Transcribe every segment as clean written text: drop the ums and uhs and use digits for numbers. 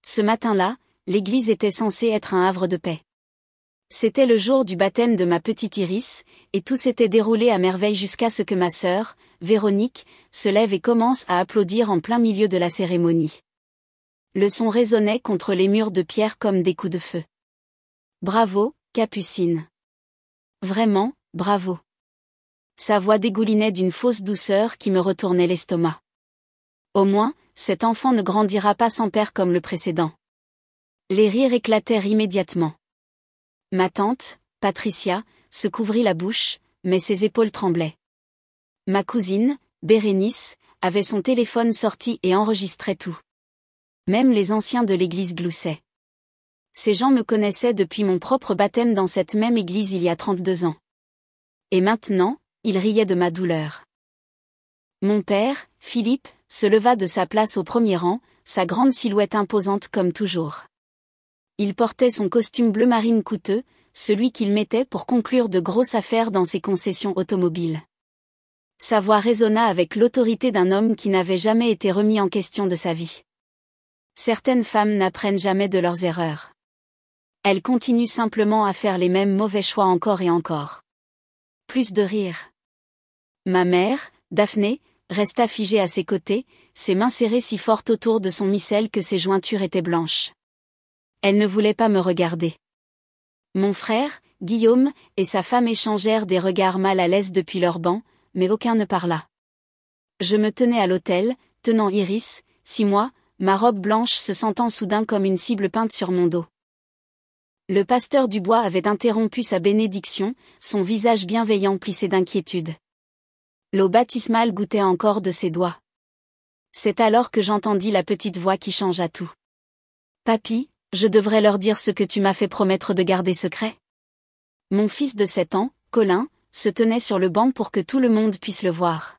Ce matin-là, l'église était censée être un havre de paix. C'était le jour du baptême de ma petite Iris, et tout s'était déroulé à merveille jusqu'à ce que ma sœur, Véronique, se lève et commence à applaudir en plein milieu de la cérémonie. Le son résonnait contre les murs de pierre comme des coups de feu. Bravo, Capucine. Vraiment, bravo. Sa voix dégoulinait d'une fausse douceur qui me retournait l'estomac. Au moins, cet enfant ne grandira pas sans père comme le précédent. Les rires éclatèrent immédiatement. Ma tante, Patricia, se couvrit la bouche, mais ses épaules tremblaient. Ma cousine, Bérénice, avait son téléphone sorti et enregistrait tout. Même les anciens de l'église gloussaient. Ces gens me connaissaient depuis mon propre baptême dans cette même église il y a 32 ans. Et maintenant, ils riaient de ma douleur. Mon père, Philippe, se leva de sa place au premier rang, sa grande silhouette imposante comme toujours. Il portait son costume bleu marine coûteux, celui qu'il mettait pour conclure de grosses affaires dans ses concessions automobiles. Sa voix résonna avec l'autorité d'un homme qui n'avait jamais été remis en question de sa vie. Certaines femmes n'apprennent jamais de leurs erreurs. Elles continuent simplement à faire les mêmes mauvais choix encore et encore. Plus de rire. Ma mère, Daphné, resta figée à ses côtés, ses mains serrées si fortes autour de son missel que ses jointures étaient blanches. Elle ne voulait pas me regarder. Mon frère, Guillaume, et sa femme échangèrent des regards mal à l'aise depuis leur banc, mais aucun ne parla. Je me tenais à l'autel, tenant Iris, 6 mois, ma robe blanche se sentant soudain comme une cible peinte sur mon dos. Le pasteur Dubois avait interrompu sa bénédiction, son visage bienveillant plissé d'inquiétude. L'eau baptismale goûtait encore de ses doigts. C'est alors que j'entendis la petite voix qui changea tout. « Papy, je devrais leur dire ce que tu m'as fait promettre de garder secret. » Mon fils de 7 ans, Colin, se tenait sur le banc pour que tout le monde puisse le voir.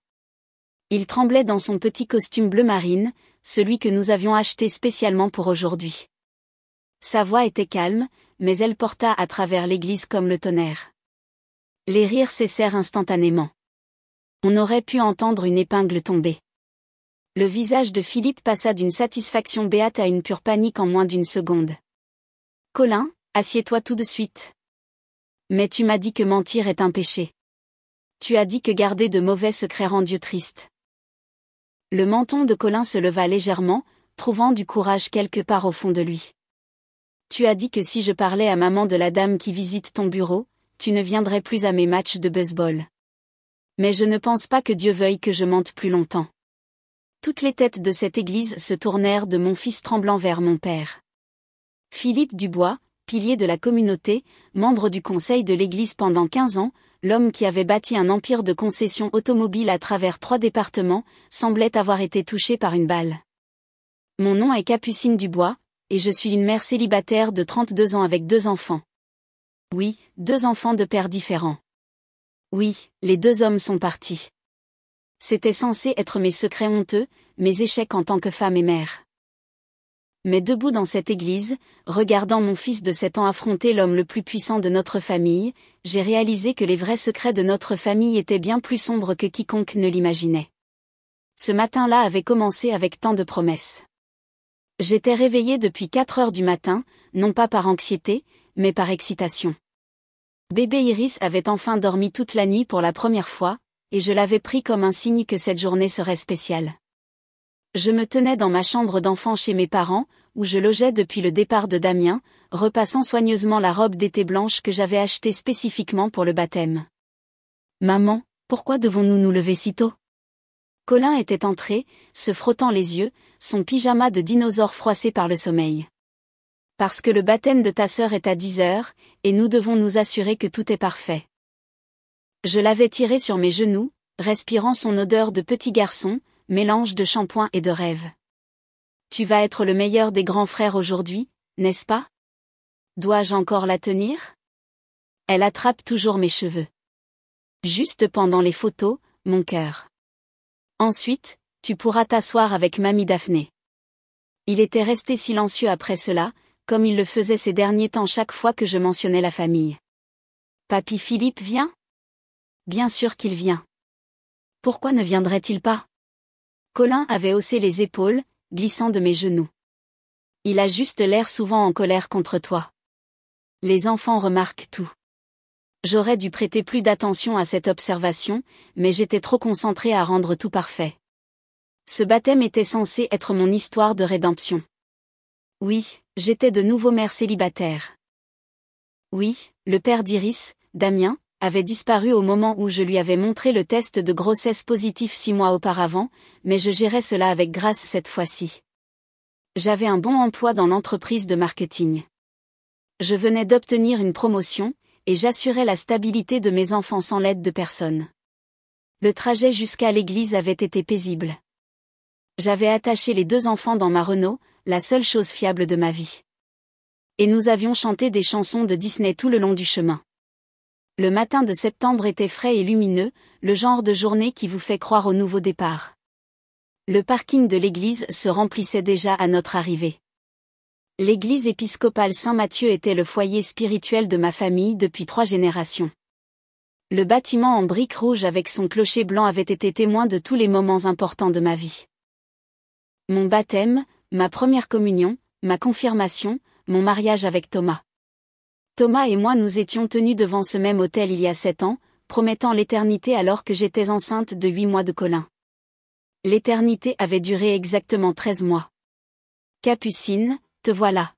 Il tremblait dans son petit costume bleu marine, celui que nous avions acheté spécialement pour aujourd'hui. Sa voix était calme, mais elle porta à travers l'église comme le tonnerre. Les rires cessèrent instantanément. On aurait pu entendre une épingle tomber. Le visage de Philippe passa d'une satisfaction béate à une pure panique en moins d'une seconde. « Colin, assieds-toi tout de suite. »« Mais tu m'as dit que mentir est un péché. Tu as dit que garder de mauvais secrets rend Dieu triste. » Le menton de Colin se leva légèrement, trouvant du courage quelque part au fond de lui. « Tu as dit que si je parlais à maman de la dame qui visite ton bureau, tu ne viendrais plus à mes matchs de baseball. Mais je ne pense pas que Dieu veuille que je mente plus longtemps. » Toutes les têtes de cette église se tournèrent de mon fils tremblant vers mon père. Philippe Dubois, pilier de la communauté, membre du conseil de l'église pendant 15 ans, l'homme qui avait bâti un empire de concessions automobiles à travers 3 départements, semblait avoir été touché par une balle. Mon nom est Capucine Dubois, et je suis une mère célibataire de 32 ans avec 2 enfants. Oui, 2 enfants de pères différents. Oui, les 2 hommes sont partis. C'était censé être mes secrets honteux, mes échecs en tant que femme et mère. Mais debout dans cette église, regardant mon fils de 7 ans affronter l'homme le plus puissant de notre famille, j'ai réalisé que les vrais secrets de notre famille étaient bien plus sombres que quiconque ne l'imaginait. Ce matin-là avait commencé avec tant de promesses. J'étais réveillée depuis 4 heures du matin, non pas par anxiété, mais par excitation. Bébé Iris avait enfin dormi toute la nuit pour la première fois, et je l'avais pris comme un signe que cette journée serait spéciale. Je me tenais dans ma chambre d'enfant chez mes parents, où je logeais depuis le départ de Damien, repassant soigneusement la robe d'été blanche que j'avais achetée spécifiquement pour le baptême. « Maman, pourquoi devons-nous nous lever si tôt ?» Colin était entré, se frottant les yeux, son pyjama de dinosaure froissé par le sommeil. « Parce que le baptême de ta sœur est à 10 heures, et nous devons nous assurer que tout est parfait. » Je l'avais tiré sur mes genoux, respirant son odeur de petit garçon, mélange de shampoing et de rêve. « Tu vas être le meilleur des grands frères aujourd'hui, n'est-ce pas? Dois-je encore la tenir? » Elle attrape toujours mes cheveux. Juste pendant les photos, mon cœur. Ensuite, tu pourras t'asseoir avec mamie Daphné. Il était resté silencieux après cela, comme il le faisait ces derniers temps chaque fois que je mentionnais la famille. Papy Philippe vient? Bien sûr qu'il vient. Pourquoi ne viendrait-il pas? Colin avait haussé les épaules, glissant de mes genoux. Il a juste l'air souvent en colère contre toi. Les enfants remarquent tout. J'aurais dû prêter plus d'attention à cette observation, mais j'étais trop concentrée à rendre tout parfait. Ce baptême était censé être mon histoire de rédemption. Oui, j'étais de nouveau mère célibataire. Oui, le père d'Iris, Damien, avait disparu au moment où je lui avais montré le test de grossesse positif 6 mois auparavant, mais je gérais cela avec grâce cette fois-ci. J'avais un bon emploi dans l'entreprise de marketing. Je venais d'obtenir une promotion, et j'assurais la stabilité de mes enfants sans l'aide de personne. Le trajet jusqu'à l'église avait été paisible. J'avais attaché les 2 enfants dans ma Renault, la seule chose fiable de ma vie. Et nous avions chanté des chansons de Disney tout le long du chemin. Le matin de septembre était frais et lumineux, le genre de journée qui vous fait croire au nouveau départ. Le parking de l'église se remplissait déjà à notre arrivée. L'église épiscopale Saint-Matthieu était le foyer spirituel de ma famille depuis 3 générations. Le bâtiment en briques rouges avec son clocher blanc avait été témoin de tous les moments importants de ma vie. Mon baptême, ma première communion, ma confirmation, mon mariage avec Thomas. Thomas et moi nous étions tenus devant ce même autel il y a 7 ans, promettant l'éternité alors que j'étais enceinte de 8 mois de Colin. L'éternité avait duré exactement 13 mois. Capucine, te voilà.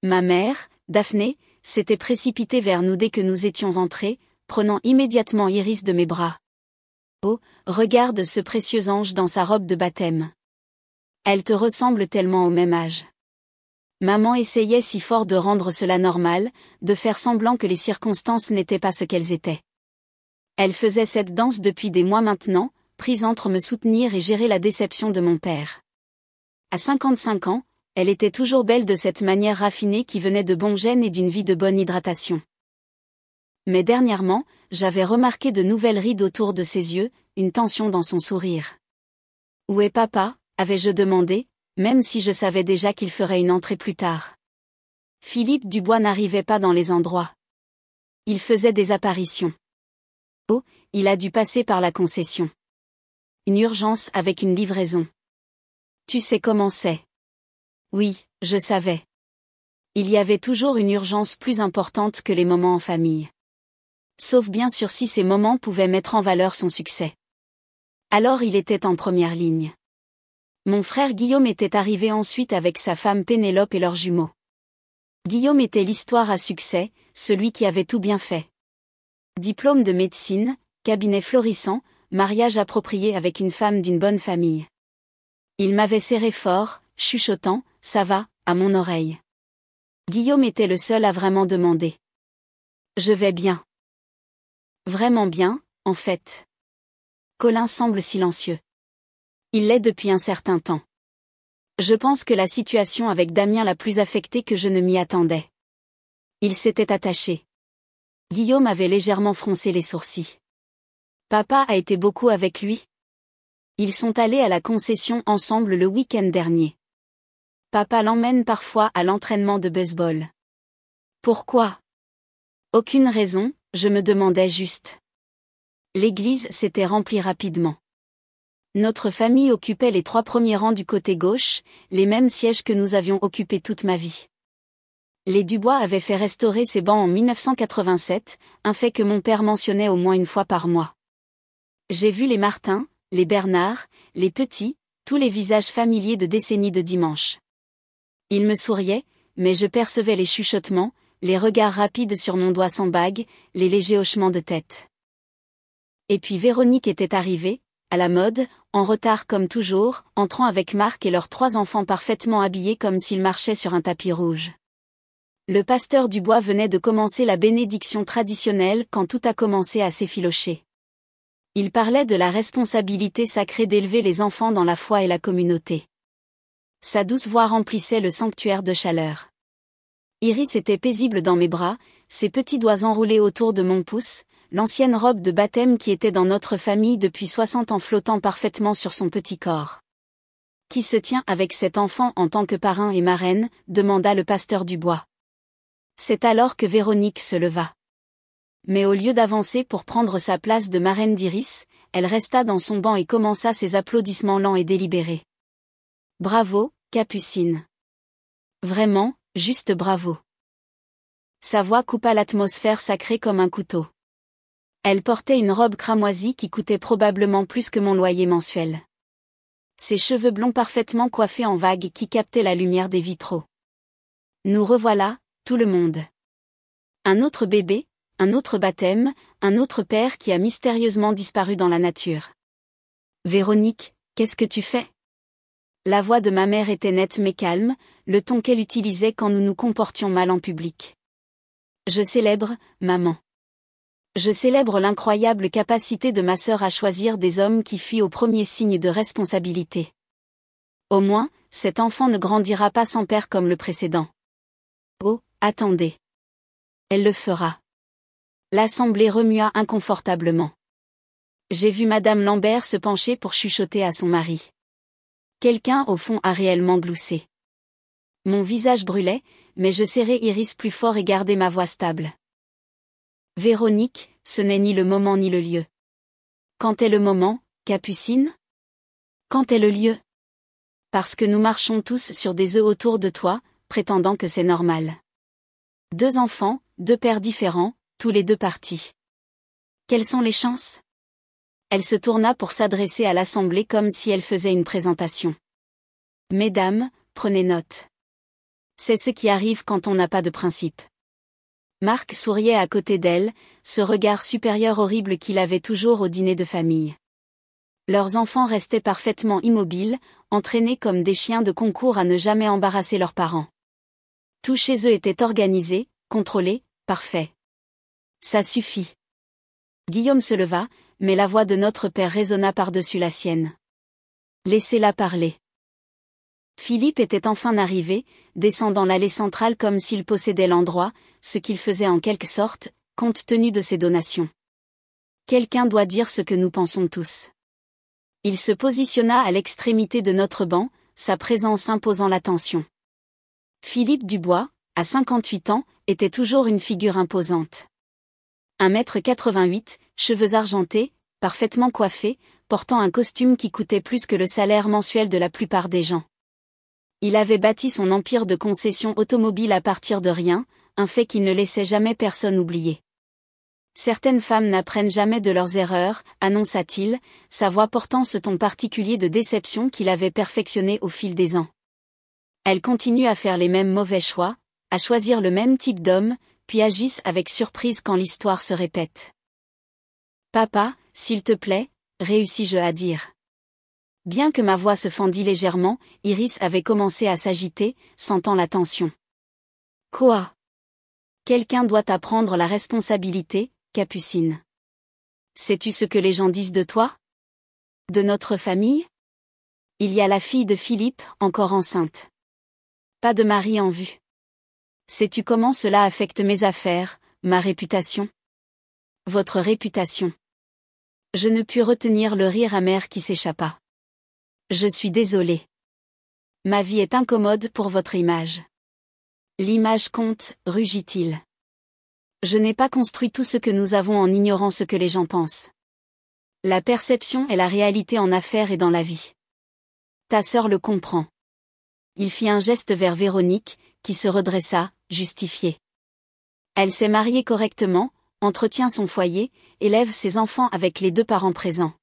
Ma mère, Daphné, s'était précipitée vers nous dès que nous étions entrés, prenant immédiatement Iris de mes bras. Oh, regarde ce précieux ange dans sa robe de baptême. Elle te ressemble tellement au même âge. Maman essayait si fort de rendre cela normal, de faire semblant que les circonstances n'étaient pas ce qu'elles étaient. Elle faisait cette danse depuis des mois maintenant, prise entre me soutenir et gérer la déception de mon père. À 55 ans, elle était toujours belle de cette manière raffinée qui venait de bons gènes et d'une vie de bonne hydratation. Mais dernièrement, j'avais remarqué de nouvelles rides autour de ses yeux, une tension dans son sourire. « Où est papa ?» avais-je demandé, même si je savais déjà qu'il ferait une entrée plus tard. Philippe Dubois n'arrivait pas dans les endroits. Il faisait des apparitions. Oh, il a dû passer par la concession. Une urgence avec une livraison. Tu sais comment c'est. Oui, je savais. Il y avait toujours une urgence plus importante que les moments en famille. Sauf bien sûr si ces moments pouvaient mettre en valeur son succès. Alors il était en première ligne. Mon frère Guillaume était arrivé ensuite avec sa femme Pénélope et leurs jumeaux. Guillaume était l'histoire à succès, celui qui avait tout bien fait. Diplôme de médecine, cabinet florissant, mariage approprié avec une femme d'une bonne famille. Il m'avait serré fort, chuchotant « ça va » à mon oreille. Guillaume était le seul à vraiment demander. Je vais bien. Vraiment bien, en fait. Colin semble silencieux. Il l'est depuis un certain temps. Je pense que la situation avec Damien l'a plus affecté que je ne m'y attendais. Il s'était attaché. Guillaume avait légèrement froncé les sourcils. Papa a été beaucoup avec lui. Ils sont allés à la concession ensemble le week-end dernier. Papa l'emmène parfois à l'entraînement de baseball. Pourquoi ? Aucune raison, je me demandais juste. L'église s'était remplie rapidement. Notre famille occupait les 3 premiers rangs du côté gauche, les mêmes sièges que nous avions occupés toute ma vie. Les Dubois avaient fait restaurer ces bancs en 1987, un fait que mon père mentionnait au moins une fois par mois. J'ai vu les Martin, les Bernard, les Petits, tous les visages familiers de décennies de dimanche. Ils me souriaient, mais je percevais les chuchotements, les regards rapides sur mon doigt sans bague, les légers hochements de tête. Et puis Véronique était arrivée, à la mode, en retard comme toujours, entrant avec Marc et leurs 3 enfants parfaitement habillés comme s'ils marchaient sur un tapis rouge. Le pasteur Dubois venait de commencer la bénédiction traditionnelle quand tout a commencé à s'effilocher. Il parlait de la responsabilité sacrée d'élever les enfants dans la foi et la communauté. Sa douce voix remplissait le sanctuaire de chaleur. Iris était paisible dans mes bras, ses petits doigts enroulés autour de mon pouce, l'ancienne robe de baptême qui était dans notre famille depuis 60 ans flottant parfaitement sur son petit corps. « Qui se tient avec cet enfant en tant que parrain et marraine ?» demanda le pasteur Dubois. C'est alors que Véronique se leva. Mais au lieu d'avancer pour prendre sa place de marraine d'Iris, elle resta dans son banc et commença ses applaudissements lents et délibérés. « Bravo, Capucine. Vraiment, juste bravo. Sa voix coupa l'atmosphère sacrée comme un couteau. Elle portait une robe cramoisie qui coûtait probablement plus que mon loyer mensuel. Ses cheveux blonds parfaitement coiffés en vagues qui captaient la lumière des vitraux. Nous revoilà, tout le monde. Un autre bébé, un autre baptême, un autre père qui a mystérieusement disparu dans la nature. Véronique, qu'est-ce que tu fais? La voix de ma mère était nette mais calme, le ton qu'elle utilisait quand nous nous comportions mal en public. Je célèbre, maman. Je célèbre l'incroyable capacité de ma sœur à choisir des hommes qui fuient au premier signe de responsabilité. Au moins, cet enfant ne grandira pas sans père comme le précédent. Oh, attendez. Elle le fera. L'assemblée remua inconfortablement. J'ai vu Madame Lambert se pencher pour chuchoter à son mari. Quelqu'un au fond a réellement gloussé. Mon visage brûlait, mais je serrai Iris plus fort et gardai ma voix stable. Véronique, ce n'est ni le moment ni le lieu. Quand est le moment, Capucine? Quand est le lieu? Parce que nous marchons tous sur des œufs autour de toi, prétendant que c'est normal. 2 enfants, 2 pères différents, tous les 2 partis. Quelles sont les chances? Elle se tourna pour s'adresser à l'assemblée comme si elle faisait une présentation. Mesdames, prenez note. C'est ce qui arrive quand on n'a pas de principe. Marc souriait à côté d'elle, ce regard supérieur horrible qu'il avait toujours au dîner de famille. Leurs enfants restaient parfaitement immobiles, entraînés comme des chiens de concours à ne jamais embarrasser leurs parents. Tout chez eux était organisé, contrôlé, parfait. Ça suffit. Guillaume se leva, mais la voix de notre père résonna par-dessus la sienne. Laissez-la parler. Philippe était enfin arrivé, descendant l'allée centrale comme s'il possédait l'endroit, ce qu'il faisait en quelque sorte, compte tenu de ses donations. Quelqu'un doit dire ce que nous pensons tous. Il se positionna à l'extrémité de notre banc, sa présence imposant l'attention. Philippe Dubois, à 58 ans, était toujours une figure imposante. 1,88 m, cheveux argentés, parfaitement coiffé, portant un costume qui coûtait plus que le salaire mensuel de la plupart des gens. Il avait bâti son empire de concessions automobiles à partir de rien, un fait qu'il ne laissait jamais personne oublier. Certaines femmes n'apprennent jamais de leurs erreurs, annonça-t-il, sa voix portant ce ton particulier de déception qu'il avait perfectionné au fil des ans. Elles continuent à faire les mêmes mauvais choix, à choisir le même type d'homme, puis agissent avec surprise quand l'histoire se répète. Papa, s'il te plaît, réussis-je à dire. Bien que ma voix se fendît légèrement, Iris avait commencé à s'agiter, sentant la tension. Quoi? Quelqu'un doit apprendre la responsabilité, Capucine. Sais-tu ce que les gens disent de toi? De notre famille? Il y a la fille de Philippe, encore enceinte. Pas de mari en vue. Sais-tu comment cela affecte mes affaires, ma réputation? Votre réputation. Je ne pus retenir le rire amer qui s'échappa. Je suis désolé. Ma vie est incommode pour votre image. L'image compte, rugit-il. Je n'ai pas construit tout ce que nous avons en ignorant ce que les gens pensent. La perception est la réalité en affaires et dans la vie. Ta sœur le comprend. Il fit un geste vers Véronique, qui se redressa, justifiée. Elle s'est mariée correctement, entretient son foyer, élève ses enfants avec les 2 parents présents.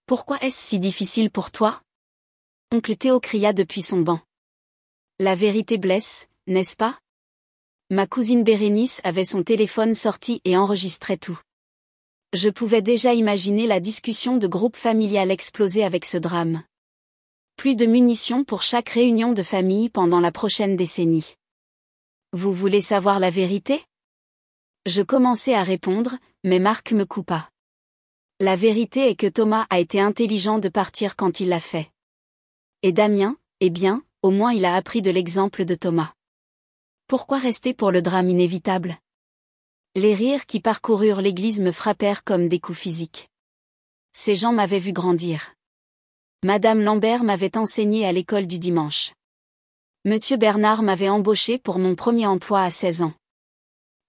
Pourquoi est-ce si difficile pour toi? Oncle Théo cria depuis son banc. La vérité blesse, n'est-ce pas? Ma cousine Bérénice avait son téléphone sorti et enregistrait tout. Je pouvais déjà imaginer la discussion de groupe familial exploser avec ce drame. Plus de munitions pour chaque réunion de famille pendant la prochaine décennie. Vous voulez savoir la vérité? Je commençai à répondre, mais Marc me coupa. La vérité est que Thomas a été intelligent de partir quand il l'a fait. Et Damien, eh bien, au moins il a appris de l'exemple de Thomas. Pourquoi rester pour le drame inévitable? Les rires qui parcoururent l'église me frappèrent comme des coups physiques. Ces gens m'avaient vu grandir. Madame Lambert m'avait enseigné à l'école du dimanche. Monsieur Bernard m'avait embauché pour mon premier emploi à 16 ans.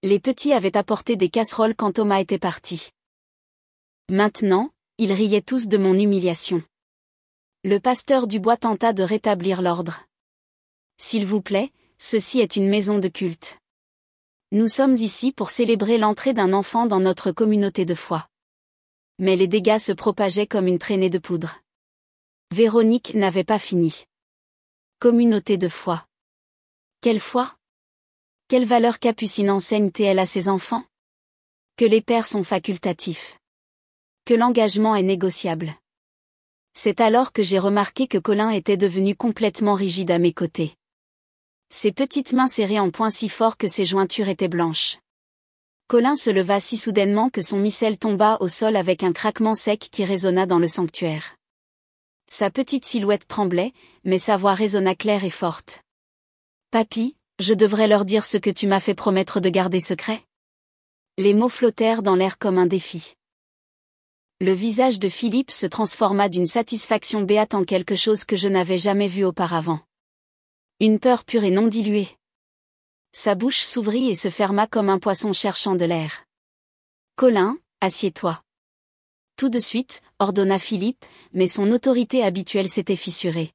Les petits avaient apporté des casseroles quand Thomas était parti. Maintenant, ils riaient tous de mon humiliation. Le pasteur Dubois tenta de rétablir l'ordre. S'il vous plaît, ceci est une maison de culte. Nous sommes ici pour célébrer l'entrée d'un enfant dans notre communauté de foi. Mais les dégâts se propageaient comme une traînée de poudre. Véronique n'avait pas fini. Communauté de foi. Quelle foi? Quelle valeur capucine enseigne-t-elle à ses enfants? Que les pères sont facultatifs. Que l'engagement est négociable. C'est alors que j'ai remarqué que Colin était devenu complètement rigide à mes côtés. Ses petites mains serrées en poings si fort que ses jointures étaient blanches. Colin se leva si soudainement que son missel tomba au sol avec un craquement sec qui résonna dans le sanctuaire. Sa petite silhouette tremblait, mais sa voix résonna claire et forte. « Papy, je devrais leur dire ce que tu m'as fait promettre de garder secret ?» Les mots flottèrent dans l'air comme un défi. Le visage de Philippe se transforma d'une satisfaction béate en quelque chose que je n'avais jamais vu auparavant. Une peur pure et non diluée. Sa bouche s'ouvrit et se ferma comme un poisson cherchant de l'air. « Colin, assieds-toi. » Tout de suite, ordonna Philippe, mais son autorité habituelle s'était fissurée.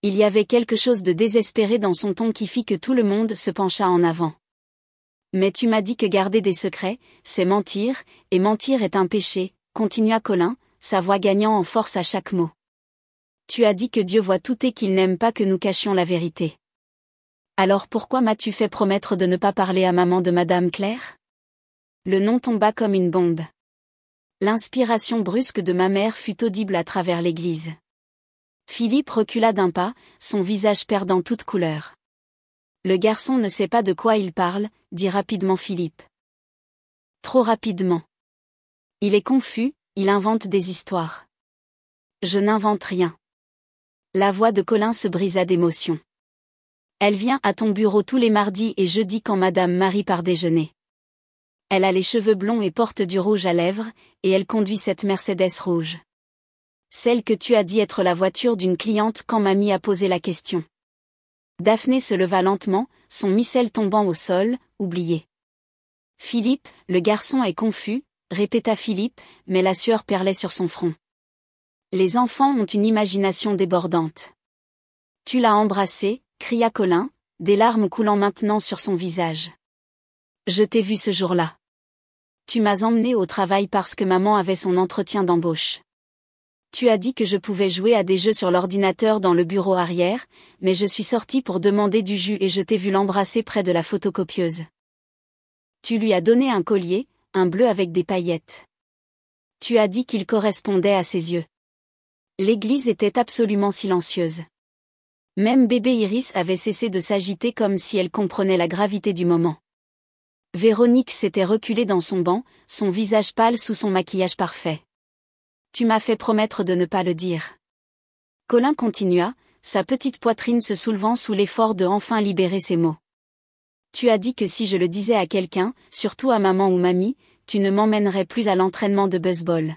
Il y avait quelque chose de désespéré dans son ton qui fit que tout le monde se pencha en avant. « Mais tu m'as dit que garder des secrets, c'est mentir, et mentir est un péché, » continua Colin, sa voix gagnant en force à chaque mot. « Tu as dit que Dieu voit tout et qu'il n'aime pas que nous cachions la vérité. Alors pourquoi m'as-tu fait promettre de ne pas parler à maman de Madame Claire ?» Le nom tomba comme une bombe. L'inspiration brusque de ma mère fut audible à travers l'église. Philippe recula d'un pas, son visage perdant toute couleur. « Le garçon ne sait pas de quoi il parle, » dit rapidement Philippe. Trop rapidement. Il est confus, il invente des histoires. Je n'invente rien. La voix de Colin se brisa d'émotion. Elle vient à ton bureau tous les mardis et jeudis quand Madame Marie part déjeuner. Elle a les cheveux blonds et porte du rouge à lèvres, et elle conduit cette Mercedes rouge. Celle que tu as dit être la voiture d'une cliente quand mamie a posé la question. Daphné se leva lentement, son missel tombant au sol, oublié. Philippe, le garçon est confus, répéta Philippe, mais la sueur perlait sur son front. Les enfants ont une imagination débordante. Tu l'as embrassé, cria Colin, des larmes coulant maintenant sur son visage. Je t'ai vu ce jour-là. Tu m'as emmené au travail parce que maman avait son entretien d'embauche. Tu as dit que je pouvais jouer à des jeux sur l'ordinateur dans le bureau arrière, mais je suis sortie pour demander du jus et je t'ai vu l'embrasser près de la photocopieuse. Tu lui as donné un collier, un bleu avec des paillettes. Tu as dit qu'il correspondait à ses yeux. L'église était absolument silencieuse. Même bébé Iris avait cessé de s'agiter comme si elle comprenait la gravité du moment. Véronique s'était reculée dans son banc, son visage pâle sous son maquillage parfait. Tu m'as fait promettre de ne pas le dire. Colin continua, sa petite poitrine se soulevant sous l'effort de enfin libérer ses mots. Tu as dit que si je le disais à quelqu'un, surtout à maman ou mamie, tu ne m'emmènerais plus à l'entraînement de baseball.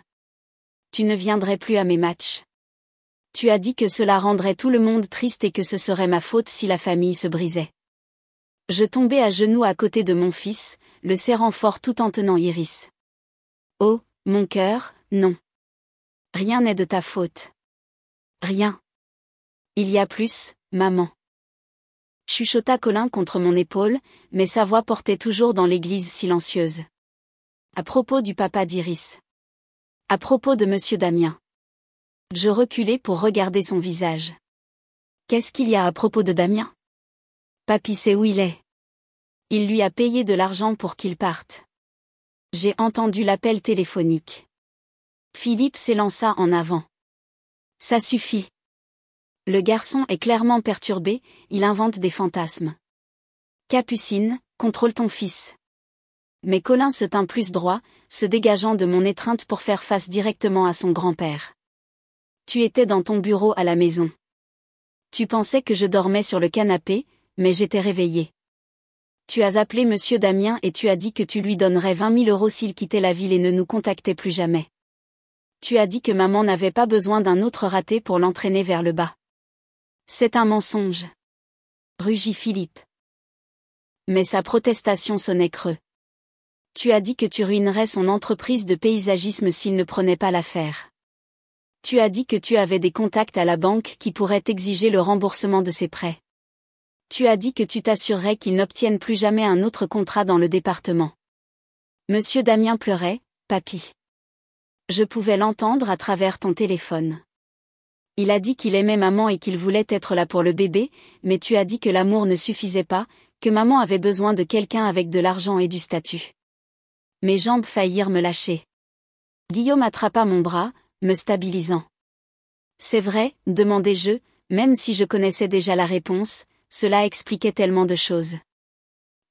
Tu ne viendrais plus à mes matchs. Tu as dit que cela rendrait tout le monde triste et que ce serait ma faute si la famille se brisait. Je tombai à genoux à côté de mon fils, le serrant fort tout en tenant Iris. Oh, mon cœur, non. Rien n'est de ta faute. Rien. Il y a plus, maman. Chuchota Colin contre mon épaule, mais sa voix portait toujours dans l'église silencieuse. À propos du papa d'Iris. À propos de monsieur Damien. Je reculai pour regarder son visage. Qu'est-ce qu'il y a à propos de Damien? Papy sait où il est. Il lui a payé de l'argent pour qu'il parte. J'ai entendu l'appel téléphonique. Philippe s'élança en avant. Ça suffit. Le garçon est clairement perturbé, il invente des fantasmes. Capucine, contrôle ton fils. Mais Colin se tint plus droit, se dégageant de mon étreinte pour faire face directement à son grand-père. Tu étais dans ton bureau à la maison. Tu pensais que je dormais sur le canapé, mais j'étais réveillée. Tu as appelé monsieur Damien et tu as dit que tu lui donnerais 20 000 € s'il quittait la ville et ne nous contactait plus jamais. Tu as dit que maman n'avait pas besoin d'un autre raté pour l'entraîner vers le bas. C'est un mensonge. Rugit Philippe. Mais sa protestation sonnait creux. Tu as dit que tu ruinerais son entreprise de paysagisme s'il ne prenait pas l'affaire. Tu as dit que tu avais des contacts à la banque qui pourraient exiger le remboursement de ses prêts. Tu as dit que tu t'assurerais qu'il n'obtienne plus jamais un autre contrat dans le département. Monsieur Damien pleurait, papy. Je pouvais l'entendre à travers ton téléphone. Il a dit qu'il aimait maman et qu'il voulait être là pour le bébé, mais tu as dit que l'amour ne suffisait pas, que maman avait besoin de quelqu'un avec de l'argent et du statut. Mes jambes faillirent me lâcher. Guillaume attrapa mon bras, me stabilisant. C'est vrai, demandai-je, même si je connaissais déjà la réponse, cela expliquait tellement de choses.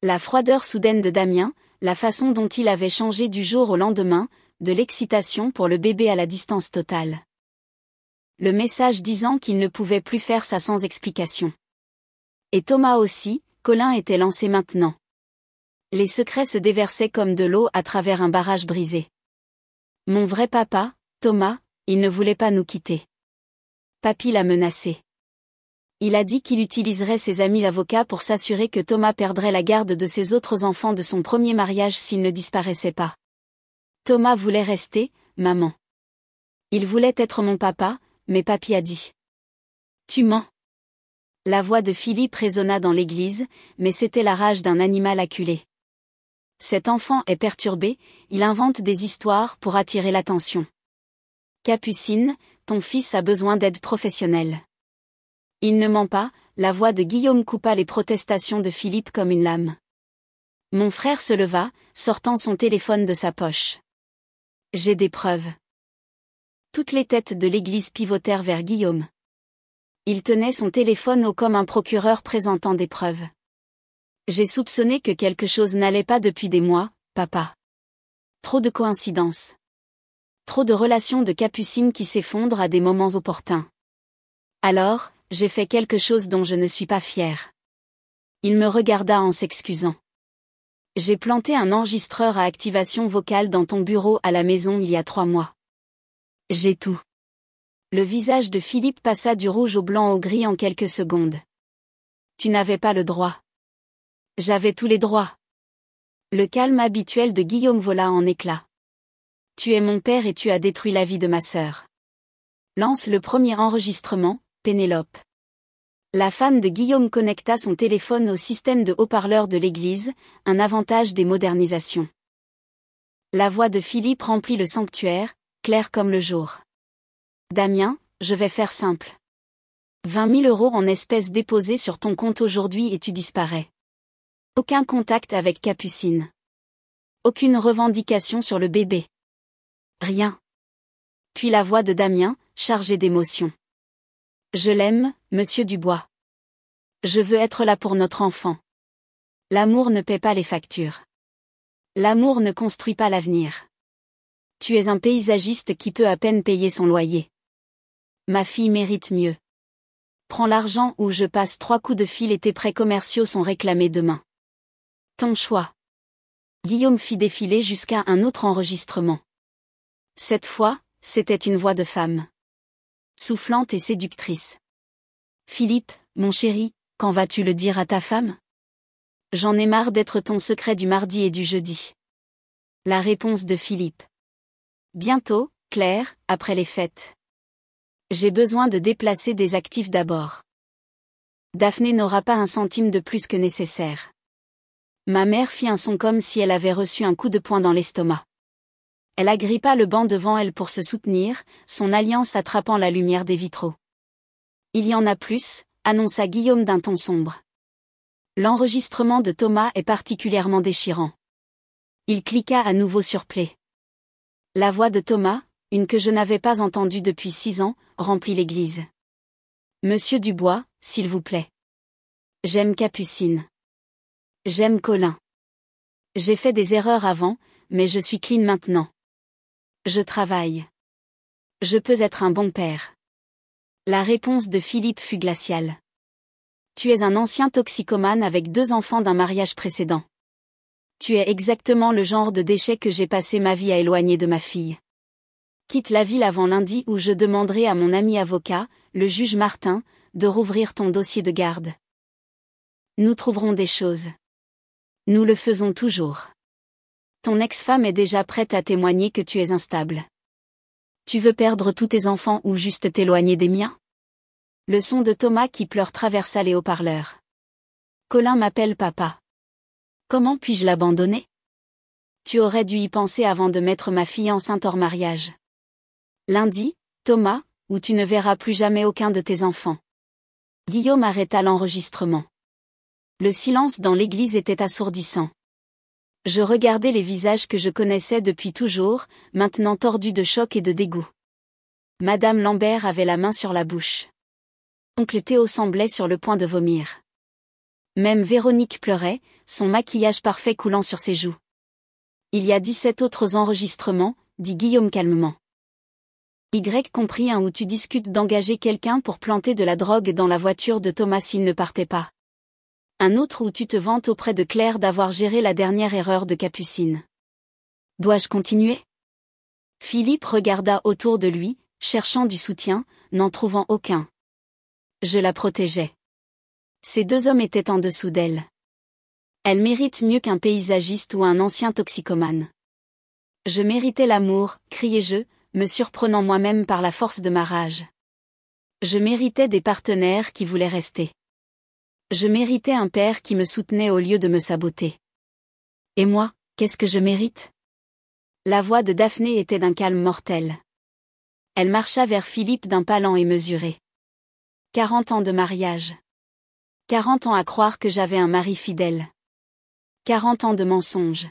La froideur soudaine de Damien, la façon dont il avait changé du jour au lendemain, de l'excitation pour le bébé à la distance totale. Le message disant qu'il ne pouvait plus faire ça sans explication. Et Thomas aussi, Colin était lancé maintenant. Les secrets se déversaient comme de l'eau à travers un barrage brisé. Mon vrai papa, Thomas, il ne voulait pas nous quitter. Papy l'a menacé. Il a dit qu'il utiliserait ses amis avocats pour s'assurer que Thomas perdrait la garde de ses autres enfants de son premier mariage s'il ne disparaissait pas. Thomas voulait rester, maman. Il voulait être mon papa, mais papy a dit. Tu mens. La voix de Philippe résonna dans l'église, mais c'était la rage d'un animal acculé. Cet enfant est perturbé, il invente des histoires pour attirer l'attention. Capucine, ton fils a besoin d'aide professionnelle. Il ne ment pas, la voix de Guillaume coupa les protestations de Philippe comme une lame. Mon frère se leva, sortant son téléphone de sa poche. J'ai des preuves. Toutes les têtes de l'église pivotèrent vers Guillaume. Il tenait son téléphone haut comme un procureur présentant des preuves. J'ai soupçonné que quelque chose n'allait pas depuis des mois, papa. Trop de coïncidences. Trop de relations de Capucine qui s'effondrent à des moments opportuns. Alors, j'ai fait quelque chose dont je ne suis pas fière. Il me regarda en s'excusant. J'ai planté un enregistreur à activation vocale dans ton bureau à la maison il y a 3 mois. J'ai tout. Le visage de Philippe passa du rouge au blanc au gris en quelques secondes. Tu n'avais pas le droit. J'avais tous les droits. Le calme habituel de Guillaume vola en éclats. Tu es mon père et tu as détruit la vie de ma sœur. Lance le premier enregistrement, Pénélope. La femme de Guillaume connecta son téléphone au système de haut-parleurs de l'église, un avantage des modernisations. La voix de Philippe remplit le sanctuaire, claire comme le jour. Damien, je vais faire simple. 20 000 € en espèces déposées sur ton compte aujourd'hui et tu disparais. Aucun contact avec Capucine. Aucune revendication sur le bébé. Rien. Puis la voix de Damien, chargée d'émotion. Je l'aime, monsieur Dubois. Je veux être là pour notre enfant. L'amour ne paie pas les factures. L'amour ne construit pas l'avenir. Tu es un paysagiste qui peut à peine payer son loyer. Ma fille mérite mieux. Prends l'argent ou je passe 3 coups de fil et tes prêts commerciaux sont réclamés demain. Ton choix. Guillaume fit défiler jusqu'à un autre enregistrement. Cette fois, c'était une voix de femme. Soufflante et séductrice. Philippe, mon chéri, quand vas-tu le dire à ta femme? J'en ai marre d'être ton secret du mardi et du jeudi. La réponse de Philippe. Bientôt, Claire, après les fêtes. J'ai besoin de déplacer des actifs d'abord. Daphné n'aura pas un centime de plus que nécessaire. Ma mère fit un son comme si elle avait reçu un coup de poing dans l'estomac. Elle agrippa le banc devant elle pour se soutenir, son alliance attrapant la lumière des vitraux. Il y en a plus, annonça Guillaume d'un ton sombre. L'enregistrement de Thomas est particulièrement déchirant. Il cliqua à nouveau sur play. La voix de Thomas, une que je n'avais pas entendue depuis 6 ans, remplit l'église. Monsieur Dubois, s'il vous plaît. J'aime Capucine. J'aime Colin. J'ai fait des erreurs avant, mais je suis clean maintenant. Je travaille. Je peux être un bon père. La réponse de Philippe fut glaciale. Tu es un ancien toxicomane avec 2 enfants d'un mariage précédent. Tu es exactement le genre de déchet que j'ai passé ma vie à éloigner de ma fille. Quitte la ville avant lundi où je demanderai à mon ami avocat, le juge Martin, de rouvrir ton dossier de garde. Nous trouverons des choses. Nous le faisons toujours. Ton ex-femme est déjà prête à témoigner que tu es instable. Tu veux perdre tous tes enfants ou juste t'éloigner des miens? Le son de Thomas qui pleure traversa les haut-parleurs. Colin m'appelle papa. Comment puis-je l'abandonner? Tu aurais dû y penser avant de mettre ma fille enceinte hors mariage. Lundi, Thomas, où tu ne verras plus jamais aucun de tes enfants. Guillaume arrêta l'enregistrement. Le silence dans l'église était assourdissant. Je regardais les visages que je connaissais depuis toujours, maintenant tordus de choc et de dégoût. Madame Lambert avait la main sur la bouche. Oncle Théo semblait sur le point de vomir. Même Véronique pleurait, son maquillage parfait coulant sur ses joues. Il y a 17 autres enregistrements, dit Guillaume calmement. Y compris un où tu discutes d'engager quelqu'un pour planter de la drogue dans la voiture de Thomas s'il ne partait pas. Un autre où tu te vantes auprès de Claire d'avoir géré la dernière erreur de Capucine. Dois-je continuer? Philippe regarda autour de lui, cherchant du soutien, n'en trouvant aucun. Je la protégeais. Ces deux hommes étaient en dessous d'elle. Elle mérite mieux qu'un paysagiste ou un ancien toxicomane. Je méritais l'amour, criai-je, me surprenant moi-même par la force de ma rage. Je méritais des partenaires qui voulaient rester. Je méritais un père qui me soutenait au lieu de me saboter. Et moi, qu'est-ce que je mérite? La voix de Daphné était d'un calme mortel. Elle marcha vers Philippe d'un pas lent et mesuré. 40 ans de mariage. 40 ans à croire que j'avais un mari fidèle. 40 ans de mensonges.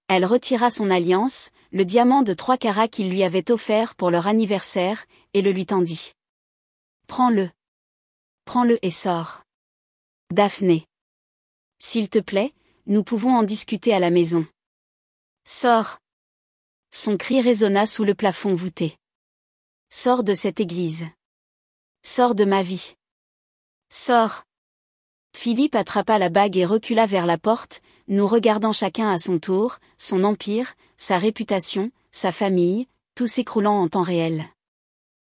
Elle retira son alliance, le diamant de 3 carats qu'il lui avait offert pour leur anniversaire, et le lui tendit. Prends-le. Prends-le et sors. Daphné. S'il te plaît, nous pouvons en discuter à la maison. Sors. Son cri résonna sous le plafond voûté. Sors de cette église. Sors de ma vie. Sors. Philippe attrapa la bague et recula vers la porte, nous regardant chacun à son tour, son empire, sa réputation, sa famille, tout s'écroulant en temps réel.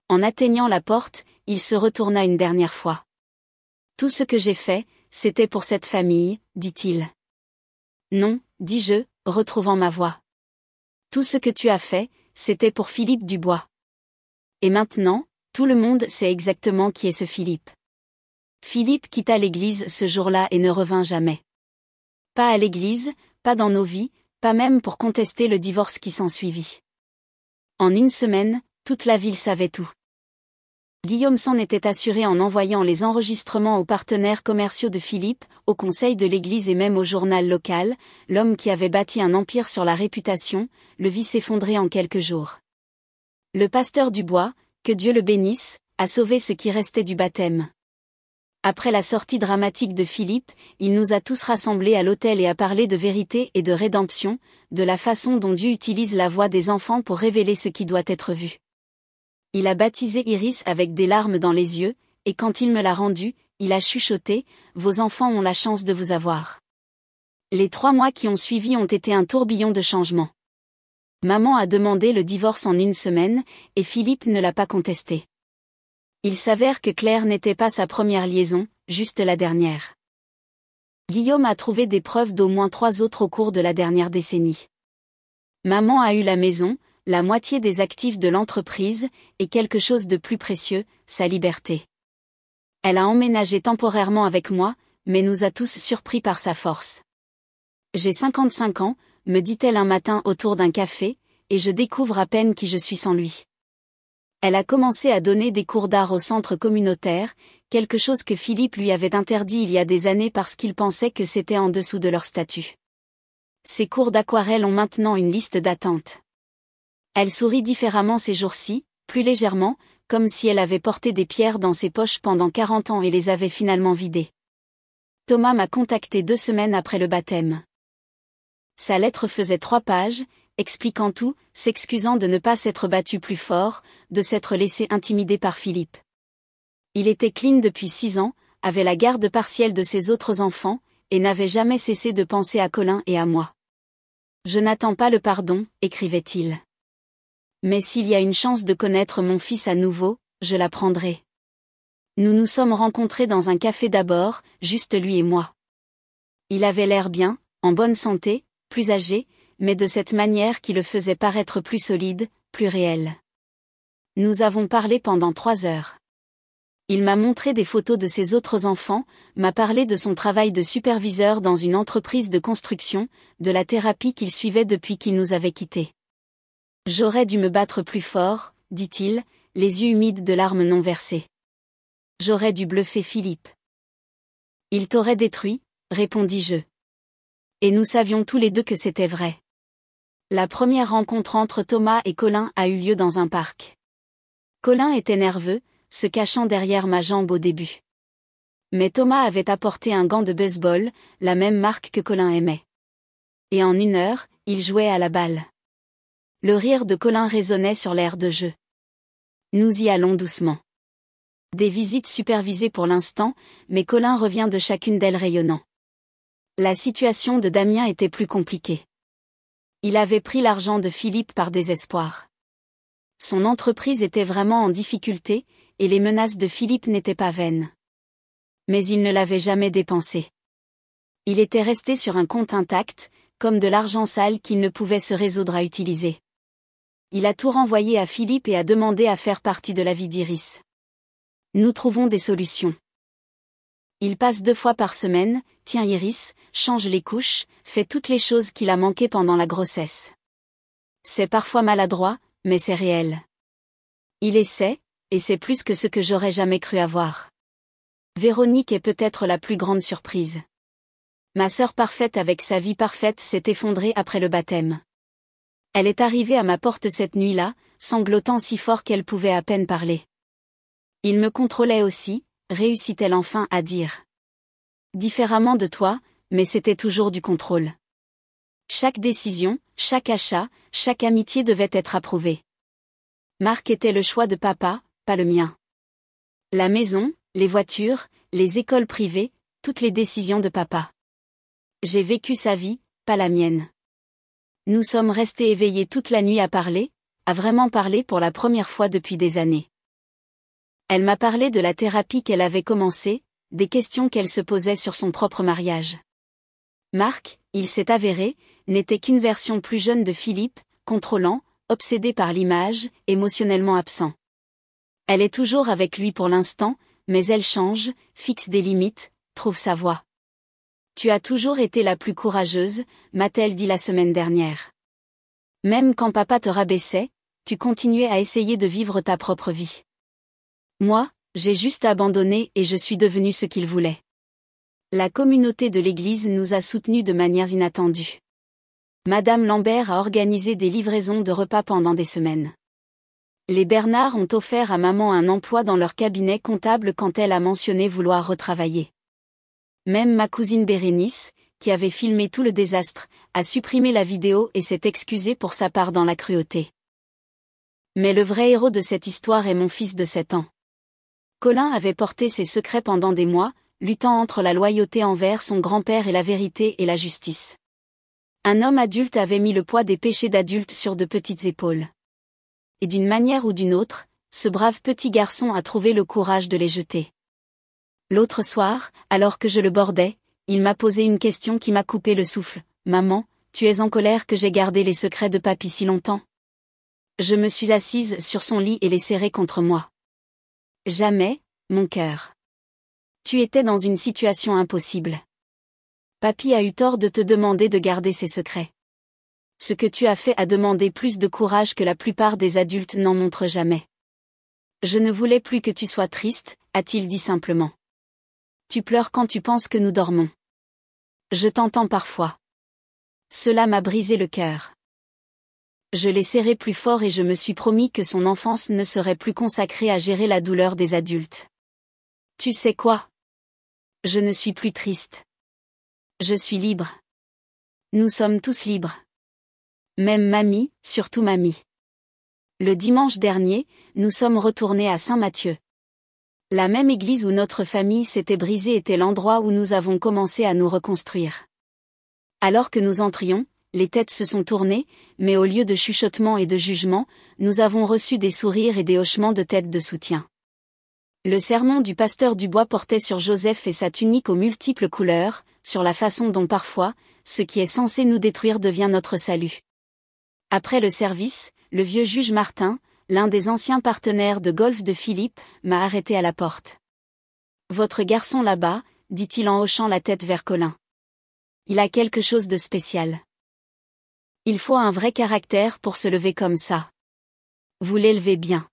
En atteignant la porte, il se retourna une dernière fois. Tout ce que j'ai fait, c'était pour cette famille, dit-il. Non, dis-je, retrouvant ma voix. Tout ce que tu as fait, c'était pour Philippe Dubois. Et maintenant, tout le monde sait exactement qui est ce Philippe. Philippe quitta l'église ce jour-là et ne revint jamais. Pas à l'église, pas dans nos vies, pas même pour contester le divorce qui s'ensuivit. En une semaine, toute la ville savait tout. Guillaume s'en était assuré en envoyant les enregistrements aux partenaires commerciaux de Philippe, au conseil de l'église et même au journal local. L'homme qui avait bâti un empire sur la réputation, le vit s'effondrer en quelques jours. Le pasteur Dubois, que Dieu le bénisse, a sauvé ce qui restait du baptême. Après la sortie dramatique de Philippe, il nous a tous rassemblés à l'autel et a parlé de vérité et de rédemption, de la façon dont Dieu utilise la voix des enfants pour révéler ce qui doit être vu. Il a baptisé Iris avec des larmes dans les yeux, et quand il me l'a rendu, il a chuchoté, « Vos enfants ont la chance de vous avoir. » Les 3 mois qui ont suivi ont été un tourbillon de changements. Maman a demandé le divorce en une semaine, et Philippe ne l'a pas contesté. Il s'avère que Claire n'était pas sa première liaison, juste la dernière. Guillaume a trouvé des preuves d'au moins 3 autres au cours de la dernière décennie. Maman a eu la maison, la moitié des actifs de l'entreprise, et quelque chose de plus précieux, sa liberté. Elle a emménagé temporairement avec moi, mais nous a tous surpris par sa force. J'ai 55 ans, me dit-elle un matin autour d'un café, et je découvre à peine qui je suis sans lui. Elle a commencé à donner des cours d'art au centre communautaire, quelque chose que Philippe lui avait interdit il y a des années parce qu'il pensait que c'était en dessous de leur statut. Ses cours d'aquarelle ont maintenant une liste d'attente. Elle sourit différemment ces jours-ci, plus légèrement, comme si elle avait porté des pierres dans ses poches pendant 40 ans et les avait finalement vidées. Thomas m'a contacté 2 semaines après le baptême. Sa lettre faisait 3 pages, expliquant tout, s'excusant de ne pas s'être battu plus fort, de s'être laissé intimider par Philippe. Il était clean depuis 6 ans, avait la garde partielle de ses autres enfants, et n'avait jamais cessé de penser à Colin et à moi. Je n'attends pas le pardon, écrivait-il. Mais s'il y a une chance de connaître mon fils à nouveau, je la prendrai. Nous nous sommes rencontrés dans un café d'abord, juste lui et moi. Il avait l'air bien, en bonne santé, plus âgé, mais de cette manière qui le faisait paraître plus solide, plus réel. Nous avons parlé pendant 3 heures. Il m'a montré des photos de ses autres enfants, m'a parlé de son travail de superviseur dans une entreprise de construction, de la thérapie qu'il suivait depuis qu'il nous avait quittés. J'aurais dû me battre plus fort, dit-il, les yeux humides de larmes non versées. J'aurais dû bluffer Philippe. Il t'aurait détruit, répondis-je. Et nous savions tous les deux que c'était vrai. La première rencontre entre Thomas et Colin a eu lieu dans un parc. Colin était nerveux, se cachant derrière ma jambe au début. Mais Thomas avait apporté un gant de baseball, la même marque que Colin aimait. Et en 1 heure, il jouait à la balle. Le rire de Colin résonnait sur l'air de jeu. Nous y allons doucement. Des visites supervisées pour l'instant, mais Colin revient de chacune d'elles rayonnant. La situation de Damien était plus compliquée. Il avait pris l'argent de Philippe par désespoir. Son entreprise était vraiment en difficulté, et les menaces de Philippe n'étaient pas vaines. Mais il ne l'avait jamais dépensé. Il était resté sur un compte intact, comme de l'argent sale qu'il ne pouvait se résoudre à utiliser. Il a tout renvoyé à Philippe et a demandé à faire partie de la vie d'Iris. Nous trouvons des solutions. Il passe 2 fois par semaine, tient Iris, change les couches, fait toutes les choses qu'il a manquées pendant la grossesse. C'est parfois maladroit, mais c'est réel. Il essaie, et c'est plus que ce que j'aurais jamais cru avoir. Véronique est peut-être la plus grande surprise. Ma sœur parfaite avec sa vie parfaite s'est effondrée après le baptême. Elle est arrivée à ma porte cette nuit-là, sanglotant si fort qu'elle pouvait à peine parler. Il me contrôlait aussi, réussit-elle enfin à dire. Différemment de toi, mais c'était toujours du contrôle. Chaque décision, chaque achat, chaque amitié devait être approuvée. Marc était le choix de papa, pas le mien. La maison, les voitures, les écoles privées, toutes les décisions de papa. J'ai vécu sa vie, pas la mienne. Nous sommes restés éveillés toute la nuit à parler, à vraiment parler pour la première fois depuis des années. Elle m'a parlé de la thérapie qu'elle avait commencée, des questions qu'elle se posait sur son propre mariage. Marc, il s'est avéré, n'était qu'une version plus jeune de Philippe, contrôlant, obsédé par l'image, émotionnellement absent. Elle est toujours avec lui pour l'instant, mais elle change, fixe des limites, trouve sa voie. Tu as toujours été la plus courageuse, m'a-t-elle dit la semaine dernière. Même quand papa te rabaissait, tu continuais à essayer de vivre ta propre vie. Moi, j'ai juste abandonné et je suis devenue ce qu'il voulait. La communauté de l'Église nous a soutenus de manières inattendues. Madame Lambert a organisé des livraisons de repas pendant des semaines. Les Bernard ont offert à maman un emploi dans leur cabinet comptable quand elle a mentionné vouloir retravailler. Même ma cousine Bérénice, qui avait filmé tout le désastre, a supprimé la vidéo et s'est excusée pour sa part dans la cruauté. Mais le vrai héros de cette histoire est mon fils de 7 ans. Colin avait porté ses secrets pendant des mois, luttant entre la loyauté envers son grand-père et la vérité et la justice. Un homme adulte avait mis le poids des péchés d'adulte sur de petites épaules. Et d'une manière ou d'une autre, ce brave petit garçon a trouvé le courage de les jeter. L'autre soir, alors que je le bordais, il m'a posé une question qui m'a coupé le souffle. « Maman, tu es en colère que j'ai gardé les secrets de papy si longtemps ?» Je me suis assise sur son lit et les serré contre moi. « Jamais, mon cœur. Tu étais dans une situation impossible. Papy a eu tort de te demander de garder ses secrets. Ce que tu as fait a demandé plus de courage que la plupart des adultes n'en montrent jamais. Je ne voulais plus que tu sois triste, a-t-il dit simplement. Tu pleures quand tu penses que nous dormons. Je t'entends parfois. Cela m'a brisé le cœur. Je l'ai serré plus fort et je me suis promis que son enfance ne serait plus consacrée à gérer la douleur des adultes. Tu sais quoi? Je ne suis plus triste. Je suis libre. Nous sommes tous libres. Même mamie, surtout mamie. Le dimanche dernier, nous sommes retournés à Saint-Mathieu. La même église où notre famille s'était brisée était l'endroit où nous avons commencé à nous reconstruire. Alors que nous entrions, les têtes se sont tournées, mais au lieu de chuchotements et de jugements, nous avons reçu des sourires et des hochements de tête de soutien. Le sermon du pasteur Dubois portait sur Joseph et sa tunique aux multiples couleurs, sur la façon dont parfois, ce qui est censé nous détruire devient notre salut. Après le service, le vieux juge Martin, l'un des anciens partenaires de golf de Philippe, m'a arrêté à la porte. Votre garçon là-bas, dit-il en hochant la tête vers Colin. Il a quelque chose de spécial. Il faut un vrai caractère pour se lever comme ça. Vous l'élevez bien.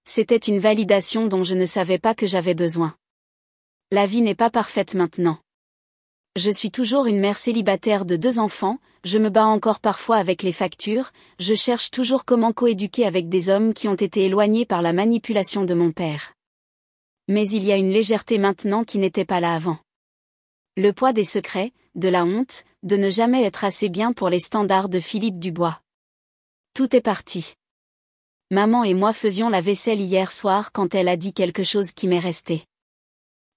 C'était une validation dont je ne savais pas que j'avais besoin. La vie n'est pas parfaite maintenant. Je suis toujours une mère célibataire de 2 enfants, je me bats encore parfois avec les factures, je cherche toujours comment coéduquer avec des hommes qui ont été éloignés par la manipulation de mon père. Mais il y a une légèreté maintenant qui n'était pas là avant. Le poids des secrets, de la honte, de ne jamais être assez bien pour les standards de Philippe Dubois. Tout est parti. Maman et moi faisions la vaisselle hier soir quand elle a dit quelque chose qui m'est resté.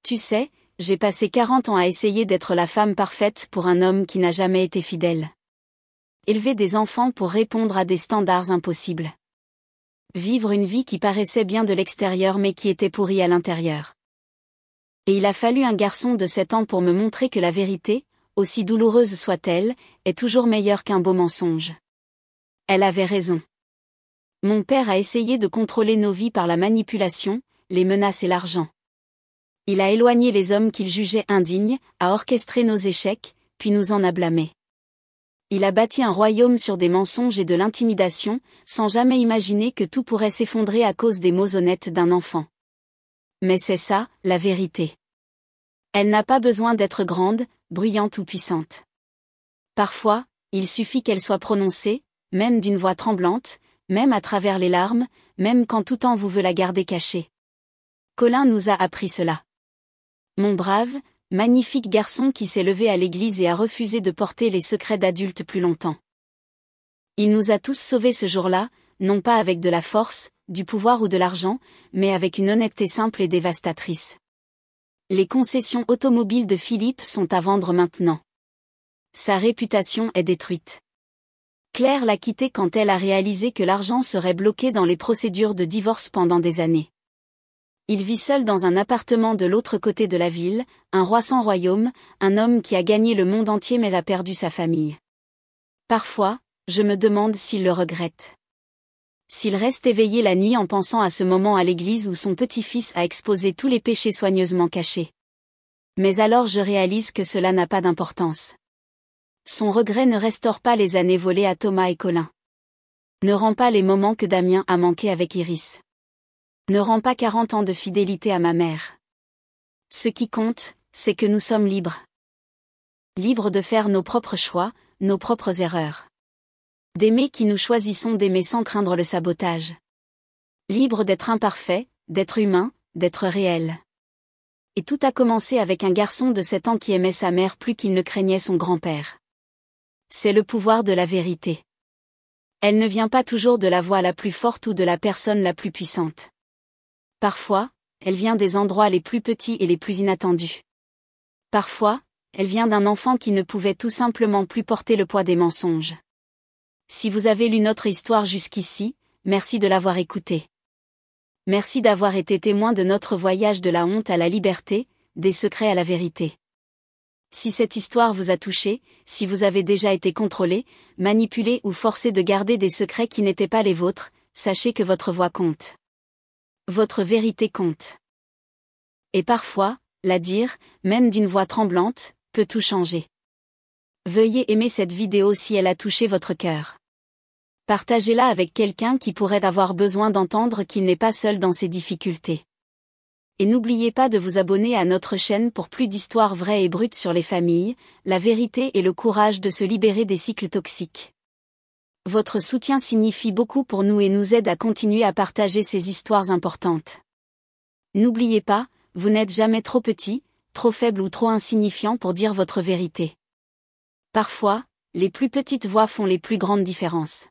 Tu sais, j'ai passé 40 ans à essayer d'être la femme parfaite pour un homme qui n'a jamais été fidèle. Élever des enfants pour répondre à des standards impossibles. Vivre une vie qui paraissait bien de l'extérieur mais qui était pourrie à l'intérieur. Et il a fallu un garçon de 7 ans pour me montrer que la vérité, aussi douloureuse soit-elle, est toujours meilleure qu'un beau mensonge. Elle avait raison. Mon père a essayé de contrôler nos vies par la manipulation, les menaces et l'argent. Il a éloigné les hommes qu'il jugeait indignes, a orchestré nos échecs, puis nous en a blâmés. Il a bâti un royaume sur des mensonges et de l'intimidation, sans jamais imaginer que tout pourrait s'effondrer à cause des mots honnêtes d'un enfant. Mais c'est ça, la vérité. Elle n'a pas besoin d'être grande, bruyante ou puissante. Parfois, il suffit qu'elle soit prononcée, même d'une voix tremblante, même à travers les larmes, même quand tout en vous veut la garder cachée. Colin nous a appris cela. Mon brave, magnifique garçon qui s'est levé à l'église et a refusé de porter les secrets d'adultes plus longtemps. Il nous a tous sauvés ce jour-là, non pas avec de la force, du pouvoir ou de l'argent, mais avec une honnêteté simple et dévastatrice. Les concessions automobiles de Philippe sont à vendre maintenant. Sa réputation est détruite. Claire l'a quitté quand elle a réalisé que l'argent serait bloqué dans les procédures de divorce pendant des années. Il vit seul dans un appartement de l'autre côté de la ville, un roi sans royaume, un homme qui a gagné le monde entier mais a perdu sa famille. Parfois, je me demande s'il le regrette. S'il reste éveillé la nuit en pensant à ce moment à l'église où son petit-fils a exposé tous les péchés soigneusement cachés. Mais alors je réalise que cela n'a pas d'importance. Son regret ne restaure pas les années volées à Thomas et Colin. Ne rend pas les moments que Damien a manqués avec Iris. Ne rend pas 40 ans de fidélité à ma mère. Ce qui compte, c'est que nous sommes libres. Libres de faire nos propres choix, nos propres erreurs. D'aimer qui nous choisissons d'aimer sans craindre le sabotage. Libres d'être imparfaits, d'être humains, d'être réels. Et tout a commencé avec un garçon de 7 ans qui aimait sa mère plus qu'il ne craignait son grand-père. C'est le pouvoir de la vérité. Elle ne vient pas toujours de la voix la plus forte ou de la personne la plus puissante. Parfois, elle vient des endroits les plus petits et les plus inattendus. Parfois, elle vient d'un enfant qui ne pouvait tout simplement plus porter le poids des mensonges. Si vous avez lu notre histoire jusqu'ici, merci de l'avoir écoutée. Merci d'avoir été témoin de notre voyage de la honte à la liberté, des secrets à la vérité. Si cette histoire vous a touché, si vous avez déjà été contrôlé, manipulé ou forcé de garder des secrets qui n'étaient pas les vôtres, sachez que votre voix compte. Votre vérité compte. Et parfois, la dire, même d'une voix tremblante, peut tout changer. Veuillez aimer cette vidéo si elle a touché votre cœur. Partagez-la avec quelqu'un qui pourrait avoir besoin d'entendre qu'il n'est pas seul dans ses difficultés. Et n'oubliez pas de vous abonner à notre chaîne pour plus d'histoires vraies et brutes sur les familles, la vérité et le courage de se libérer des cycles toxiques. Votre soutien signifie beaucoup pour nous et nous aide à continuer à partager ces histoires importantes. N'oubliez pas, vous n'êtes jamais trop petit, trop faible ou trop insignifiant pour dire votre vérité. Parfois, les plus petites voix font les plus grandes différences.